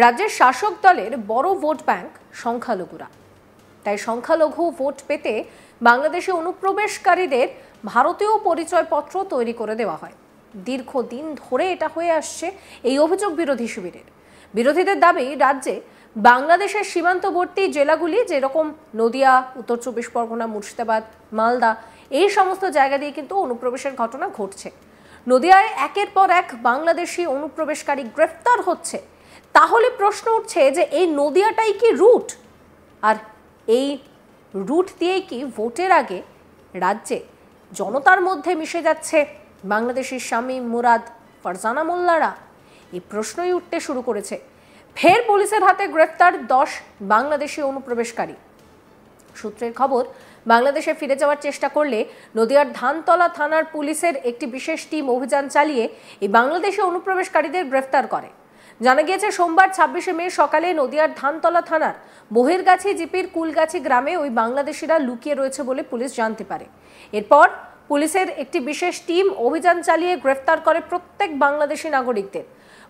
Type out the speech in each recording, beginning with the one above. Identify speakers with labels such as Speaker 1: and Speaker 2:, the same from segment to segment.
Speaker 1: রাজ্যের শাসক দলের বড় ভোট ব্যাংক সংখ্যালঘুরা। তাই সংখ্যালঘু ভোট পেতে বাংলাদেশে অনুপ্রবেশকারীদের ভারতীয় পরিচয়পত্র তৈরি করে দেওয়া হয়। দীর্ঘদিন ধরে এটা হয়ে আসছে এই অভিযোগ বিরোধী শিবিরের। বিরোধীদের দাবি, রাজ্যে বাংলাদেশের সীমান্তবর্তী জেলাগুলি যেরকম নদিয়া, উত্তর চব্বিশ পরগনা, মুর্শিদাবাদ, মালদা এই সমস্ত জায়গা দিয়ে কিন্তু অনুপ্রবেশের ঘটনা ঘটছে। নদিয়ায় একের পর এক বাংলাদেশি অনুপ্রবেশকারী গ্রেফতার হচ্ছে। তাহলে প্রশ্ন উঠছে যে এই নদিয়াটাই কি রুট, আর এই রুট দিয়েই কি ভোটের আগে রাজ্যে জনতার মধ্যে মিশে যাচ্ছে বাংলাদেশি শামীম, মুরাদ, ফারজানা মোল্লারা? এই প্রশ্নই উঠতে শুরু করেছে। ফের পুলিশের হাতে গ্রেফতার 10 বাংলাদেশি অনুপ্রবেশকারী। সূত্রের খবর, বাংলাদেশে ফিরে যাওয়ার চেষ্টা করলে নদিয়ার ধানতলা থানার পুলিশের একটি বিশেষ টিম অভিযান চালিয়ে এই বাংলাদেশি অনুপ্রবেশকারীদের গ্রেফতার করে। জানা গিয়েছে, সোমবার 26শে মে সকালে নদিয়ার ধানতলা থানার বহিরগাছি জিপির কুলগাছি গ্রামে ওই বাংলাদেশিরা লুকিয়ে রয়েছে বলে পুলিশ জানতে পারে। এরপর পুলিশের একটি বিশেষ টিম অভিযান চালিয়ে গ্রেফতার করে প্রত্যেক বাংলাদেশি নাগরিকদের।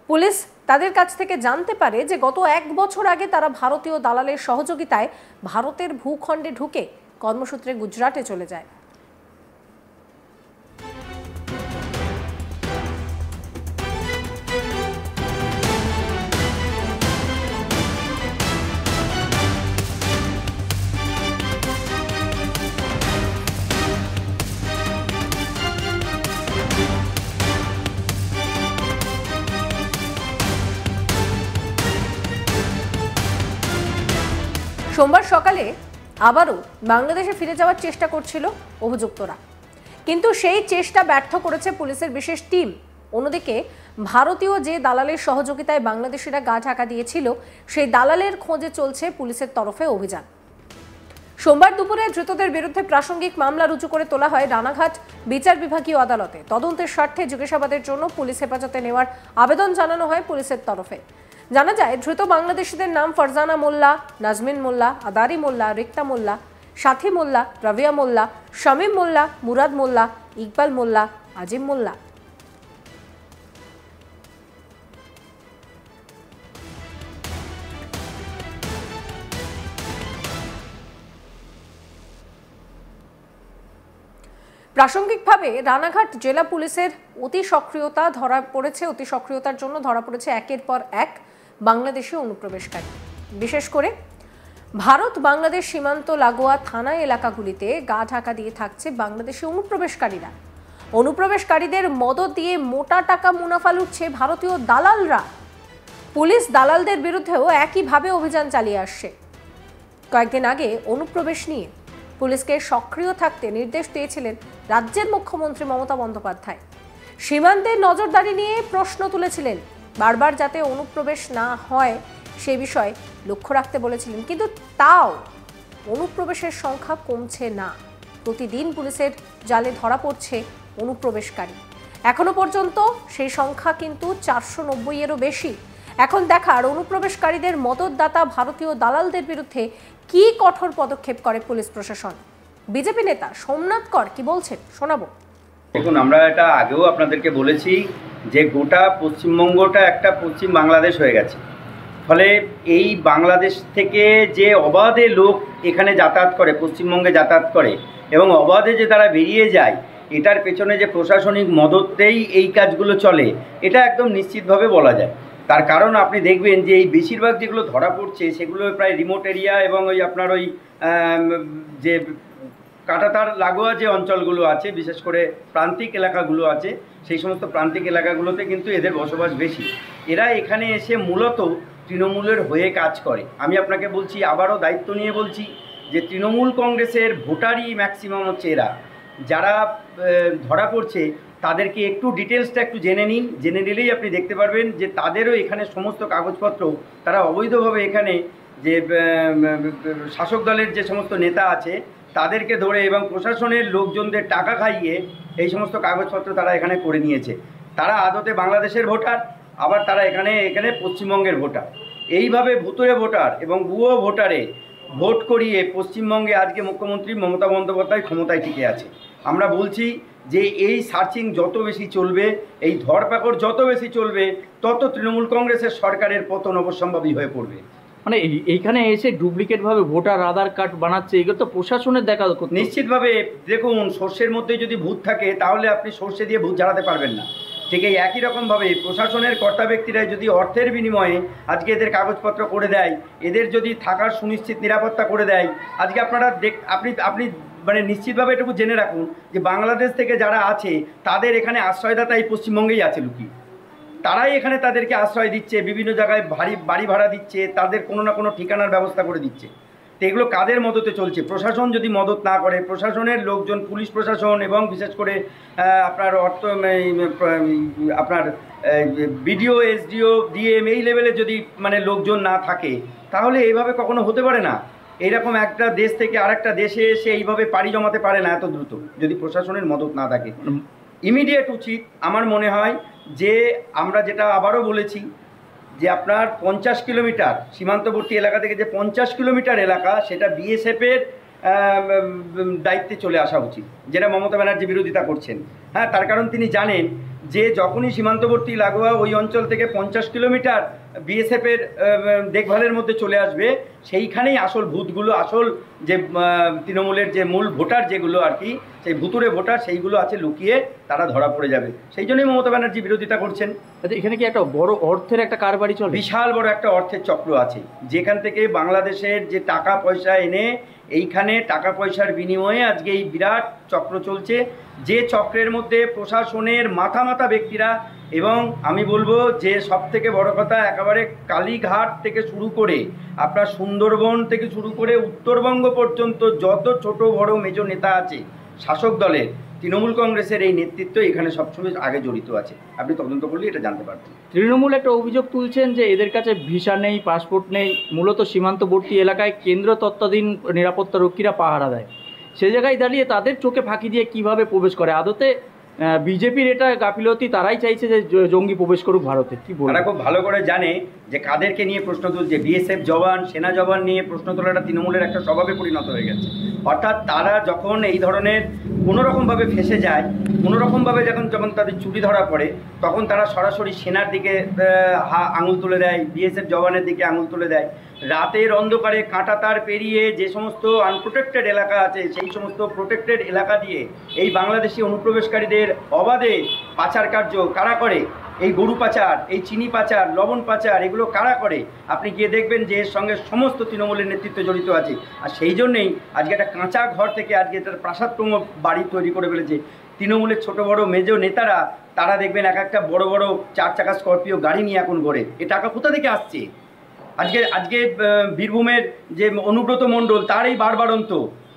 Speaker 1: পুলিশ তাদের কাছ থেকে জানতে পারে যে গত 1 বছর আগে তারা ভারতীয় দালালের সহযোগিতায় ভারতের ভূখণ্ডে ঢুকে কর্মসূত্রে গুজরাটে চলে যায়। সোমবার সকালে আবারও বাংলাদেশে ফিরে যাওয়ার চেষ্টা করছিল অভিযুক্তরা, কিন্তু সেই চেষ্টা ব্যর্থ করেছে পুলিশের বিশেষ টিম। অন্যদিকে ভারতীয় যে দালালের সহযোগিতায় বাংলাদেশিরা গা ঢাকা দিয়েছিল, সেই দালালের খোঁজে চলছে পুলিশের তরফে অভিযান। সোমবার দুপুরে ধৃতদের বিরুদ্ধে প্রাসঙ্গিক মামলা রুজু করে তোলা হয় রানাঘাট বিচার বিভাগীয় আদালতে। তদন্তের স্বার্থে জিজ্ঞাসাবাদের জন্য পুলিশ হেফাজতে নেওয়ার আবেদন জানানো হয় পুলিশের তরফে। জানা যায়, ধৃত বাংলাদেশিদের নাম ফারজানা মোল্লা, নাজমিন মোল্লা, আদারি মোল্লা, রিক্তা মোল্লা, সাথী মোল্লা, রাবিয়া মোল্লা, শামীম মোল্লা, মুরাদ মোল্লা, ইকবাল মোল্লা, আজিম মোল্লা। প্রাসঙ্গিকভাবে রানাঘাট জেলা পুলিশের অতি সক্রিয়তার জন্য ধরা পড়েছে একের পর এক বাংলাদেশি অনুপ্রবেশকারী। বিশেষ করে ভারত বাংলাদেশ সীমান্ত লাগোয়া থানা এলাকাগুলিতে গা ঢাকা দিয়ে থাকছে বাংলাদেশি অনুপ্রবেশকারীরা। অনুপ্রবেশকারীদের মদত দিয়ে মোটা টাকা মুনাফা লুটছে ভারতীয় দালালরা। পুলিশ দালালদের বিরুদ্ধেও একইভাবে অভিযান চালিয়ে আসছে। কয়েকদিন আগে অনুপ্রবেশ নিয়ে পুলিশকে সক্রিয় থাকতে নির্দেশ দিয়েছিলেন রাজ্যের মুখ্যমন্ত্রী মমতা বন্দ্যোপাধ্যায়। সীমান্তে নজরদারি নিয়ে প্রশ্ন তুলেছিলেন, বারবার যাতে অনুপ্রবেশ না হয় সে বিষয়ে লক্ষ্য রাখতে বলেছিলেন। কিন্তু তাও অনুপ্রবেশের সংখ্যা কমছে না। প্রতিদিন পুলিশের জালে ধরা পড়ছে অনুপ্রবেশকারী। এখনো পর্যন্ত সেই সংখ্যা কিন্তু 490-এরও বেশি। এখন দেখার, অনুপ্রবেশকারীদের মদতদাতা ভারতীয় দালালদের বিরুদ্ধে কি কঠোর পদক্ষেপ করে পুলিশ প্রশাসন। বিজেপি নেতা সোমনাথ কর কি বলছেন শোনাবো।
Speaker 2: দেখুন, আমরা এটা আগেও আপনাদেরকে বলেছি যে গোটা পশ্চিমবঙ্গটা একটা পশ্চিম বাংলাদেশ হয়ে গেছে। ফলে এই বাংলাদেশ থেকে যে অবাধে লোক এখানে যাতায়াত করে, পশ্চিমবঙ্গে যাতায়াত করে, এবং অবাধে যে তারা বেরিয়ে যায়, এটার পেছনে যে প্রশাসনিক মদতেই এই কাজগুলো চলে, এটা একদম নিশ্চিতভাবে বলা যায়। তার কারণ আপনি দেখবেন যে এই বেশিরভাগ যেগুলো ধরা পড়ছে সেগুলো প্রায় রিমোট এরিয়া এবং ওই আপনার ওই যে কাঁটাতার লাগোয়া যে অঞ্চলগুলো আছে, বিশেষ করে প্রান্তিক এলাকাগুলো আছে, সেই সমস্ত প্রান্তিক এলাকাগুলোতে কিন্তু এদের বসবাস বেশি। এরা এখানে এসে মূলত তৃণমূলের হয়ে কাজ করে। আমি আপনাকে বলছি, আবারও দায়িত্ব নিয়ে বলছি, যে তৃণমূল কংগ্রেসের ভোটারই ম্যাক্সিমাম হচ্ছে এরা। যারা ধরা পড়ছে তাদেরকে একটু ডিটেলসটা একটু জেনে নিন, জেনে নিলেই আপনি দেখতে পারবেন যে তাদেরও এখানে সমস্ত কাগজপত্র, তারা অবৈধভাবে এখানে যে শাসক দলের যে সমস্ত নেতা আছে তাদেরকে ধরে এবং প্রশাসনের লোকজনদের টাকা খাইয়ে এই সমস্ত কাগজপত্র তারা এখানে করে নিয়েছে। তারা আদতে বাংলাদেশের ভোটার, আবার তারা এখানে পশ্চিমবঙ্গের ভোটার। এইভাবে ভুতুড়ে ভোটার এবং ভুয়ো ভোটারে ভোট করিয়ে পশ্চিমবঙ্গে আজকে মুখ্যমন্ত্রী মমতা বন্দ্যোপাধ্যায় ক্ষমতায় টিকে আছে। আমরা বলছি যে এই সার্চিং যত বেশি চলবে, এই ধরপাকড় যত বেশি চলবে, তত তৃণমূল কংগ্রেসের সরকারের পতন অবশ্যম্ভাবী হয়ে পড়বে।
Speaker 3: মানে এইখানে এসে ডুপ্লিকেটভাবে ভোটার আধার কার্ড বানাচ্ছে, এগুলো তো প্রশাসনের দেখা
Speaker 2: নিশ্চিতভাবে। দেখুন, সর্ষের মধ্যে যদি ভূত থাকে তাহলে আপনি সর্ষে দিয়ে ভূত ঝাড়াতে পারবেন না। ঠিক এই একই রকমভাবে প্রশাসনের কর্তা ব্যক্তিরা যদি অর্থের বিনিময়ে আজকে এদের কাগজপত্র করে দেয়, এদের যদি থাকার সুনিশ্চিত নিরাপত্তা করে দেয়, আজকে আপনারা আপনি মানে নিশ্চিতভাবে এটুকু জেনে রাখুন যে বাংলাদেশ থেকে যারা আছে তাদের এখানে আশ্রয়দাতা এই পশ্চিমবঙ্গেই আছে লুকিয়ে। তারাই এখানে তাদেরকে আশ্রয় দিচ্ছে, বিভিন্ন জায়গায় বাড়ি ভাড়া দিচ্ছে, তাদের কোনো না কোনো ঠিকানার ব্যবস্থা করে দিচ্ছে। তো এগুলো কাদের মদতে চলছে? প্রশাসন যদি মদত না করে, প্রশাসনের লোকজন, পুলিশ প্রশাসন এবং বিশেষ করে আপনার আপনার বিডিও, এসডিও, ডিএম এই লেভেলে যদি মানে লোকজন না থাকে, তাহলে এইভাবে কখনো হতে পারে না। এইরকম একটা দেশ থেকে আরেকটা দেশে এসে এইভাবে পাড়ি জমাতে পারে না এত দ্রুত, যদি প্রশাসনের মদত না থাকে। ইমিডিয়েট উচিত আমার মনে হয় যে, আমরা যেটা আবারও বলেছি যে আপনার 50 কিলোমিটার সীমান্তবর্তী এলাকা থেকে যে 50 কিলোমিটার এলাকা, সেটা বিএসএফের দায়িত্বে চলে আসা উচিত, যেটা মমতা ব্যানার্জি বিরোধিতা করছেন। হ্যাঁ, তার কারণ তিনি জানেন যে যখনই সীমান্তবর্তী লাগোয়া ওই অঞ্চল থেকে 50 কিলোমিটার বিএসএফের দেখভালের মধ্যে চলে আসবে, সেইখানেই আসল ভূতগুলো, আসল যে তৃণমূলের যে মূল ভোটার যেগুলো আর কি, সেই ভুতুরে ভোটার সেইগুলো আছে লুকিয়ে, তারা ধরা পড়ে যাবে। সেই জন্যই মমতা ব্যানার্জি বিরোধিতা করছেন।
Speaker 3: এখানে কি একটা বড় অর্থের একটা কারবারি চলে? বিশাল
Speaker 2: বড় একটা অর্থের চক্র আছে, যেখান থেকে বাংলাদেশের যে টাকা পয়সা এনে এইখানে টাকা পয়সার বিনিময়ে আজকে এই বিরাট চক্র চলছে, যে চক্রের মধ্যে প্রশাসনের মাথা ব্যক্তিরা, এবং আমি বলবো যে সবথেকে বড় কথা, একেবারে কালীঘাট থেকে শুরু করে আপনার সুন্দরবন থেকে শুরু করে উত্তরবঙ্গ পর্যন্ত যত ছোট বড় মেজো নেতা আছে শাসক দলের, তৃণমূল কংগ্রেসের এই নেতৃত্ব এখানে সবসময় আগে জড়িত আছে। আপনি তদন্ত করলে এটা জানতে পারবেন।
Speaker 3: তৃণমূল একটা অভিযোগ তুলছেন যে এদের কাছে ভিসা নেই, পাসপোর্ট নেই, মূলত সীমান্তবর্তী এলাকায় কেন্দ্র তত্ত্বাধীন নিরাপত্তা রক্ষীরা পাহারা দেয়। সে জায়গায় দাঁড়িয়ে তাদের চোখে ফাঁকি দিয়ে কিভাবে প্রবেশ করে? আদতে বিজেপির এটা গাফিলতি, তারাই চাইছে যে জঙ্গি প্রবেশ করুক ভারতে। কি বলবো,
Speaker 2: তারা খুব ভালো করে জানে যে কাদেরকে নিয়ে প্রশ্ন তুলছে। বিএসএফ জওয়ান, সেনা জওয়ান নিয়ে প্রশ্ন তোলাটা তৃণমূলের একটা স্বভাবে পরিণত হয়ে গেছে। অর্থাৎ তারা যখন এই ধরনের কোনোরকমভাবে ফেসে যায়, কোনোরকমভাবে যখন তাদের চুরি ধরা পড়ে, তখন তারা সরাসরি সেনার দিকে আঙুল তুলে দেয়, বিএসএফ জওয়ানের দিকে আঙুল তুলে দেয়। রাতের অন্ধকারে কাঁটাতার পেরিয়ে যে সমস্ত আনপ্রোটেক্টেড এলাকা আছে, সেই সমস্ত প্রোটেক্টেড এলাকা দিয়ে এই বাংলাদেশি অনুপ্রবেশকারীদের অবাধে পাচার কার্য কারা করে? এই গরু পাচার, এই চিনি পাচার, লবণ পাচার, এগুলো কারা করে? আপনি গিয়ে দেখবেন যে এর সঙ্গে সমস্ত তৃণমূলের নেতৃত্ব জড়িত আছে। আর সেই জন্যেই আজকে একটা কাঁচা ঘর থেকে আজকে একটা প্রাসাদপ্রম বাড়ি তৈরি করে ফেলেছে তৃণমূলের ছোট বড় মেজো নেতারা। তারা দেখবেন একটা বড় বড় 4 চাকা স্করপিও গাড়ি নিয়ে এখন ঘোরে। এ টাকা কোথা থেকে আসছে? আজকে বীরভূমের যে অনুব্রত মণ্ডল, তার এই বারবারন্ত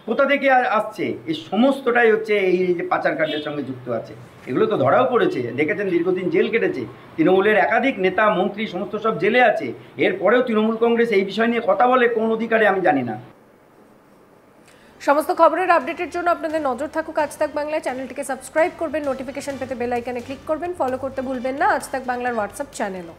Speaker 2: কোথা থেকে আসছে? এই সমস্তটাই হচ্ছে এই যে পাচার কার্যের সঙ্গে যুক্ত আছে। এগুলো তো ধরাও পড়েছে, দেখেছেন, দীর্ঘদিন জেল কেটেছে তৃণমূলের একাধিক নেতা, মন্ত্রী, সমস্ত সব জেলে আছে। এরপরেও তৃণমূল কংগ্রেস এই বিষয় নিয়ে কথা বলে কোন অধিকারে আমি জানি না।
Speaker 1: সমস্ত খবরের আপডেটের জন্য আপনাদের নজর থাকুক আজ তাক বাংলায়। চ্যানেলটিকে সাবস্ক্রাইব করবেন, নোটিফিকেশন পেতে বেল আইকনে ক্লিক করবেন, ফলো করতে ভুলবেন না আজ তাক বাংলার হোয়াটসঅ্যাপ চ্যানেলও।